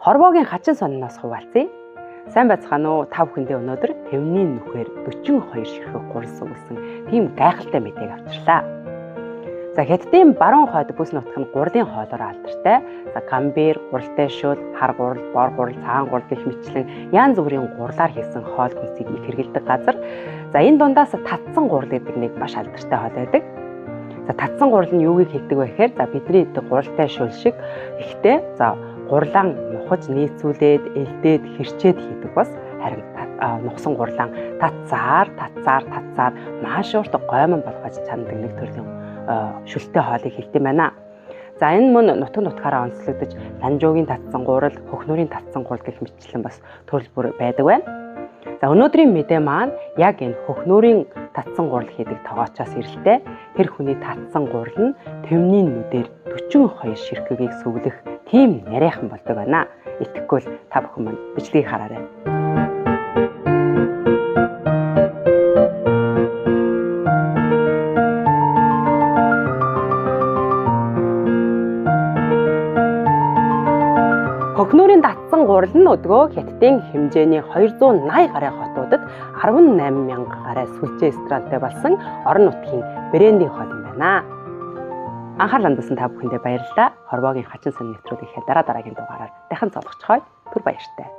Хорвоогийн хачин сонноос хуваалцъя. Сайн байцгаана уу? Та бүхэндээ өнөөдөр Тэвний нүхээр 42 ширхэг гурал сүгэлсэн тийм гайхалтай мэдээг авчирлаа. За Хятадын баруун хойд бүс нутг нь гуралын хоолоор алдартай. За камбер, гуралтай шөл, хар гурал, бор гурал, цагаан гурал гэх мэтчлэн янз бүрийн гуралаар хийсэн хоол хүнсийг их хэрэглэдэг газар. За энэ дундаас татсан гурал гэдэг нэг маш алдартай хоол байдаг. За татсан гурал нь юугийг хэлдэг вэ гэхээр за бидний идэх гуралтай шөл шиг ихтэй за гурлаан нухаж нийцүүлээд элдээд хэрчээд хийдэг бас харин нухсан гурлаан татцаар маш урт гоймон болгож чандаг нэг төрлийн шүлтэй хоолыг хэлдэм байна. За энэ мөн нутаг нутгаараа онцлогдож ланжуугийн татсан гурал, хөхнөрийн татсан гурал гэх мэтчлэн бас төрөл бүр байдаг байна. За өнөөдрийн мэдээ маань яг энэ хөхнөрийн татсан гурал хийдэг тоогоочоос ирэлтэй. Тэр хүний татсан гурал нь Тэвний нүдээр 42 ширхгийг сүглэх тийм нарийнхан болдог байна. Итгэхгүй л та бүхэн маань бичлэгийг хараарай. Хөхнөрийн татсан гурал нь өдгөө Хятадын хэмжээний 280 гаруй хотуудад 18,000 гаруй сүлжээ ресторантай болсон орон нутгийн брендинг хоол юм байна. Анхаарал хандсан та бүхэндээ баярлалаа. Хорвоогийн хачин сонин нэвтрүүлгийнхээ дараагийн дугаараар дахин цолгочхой. Түр баяртай.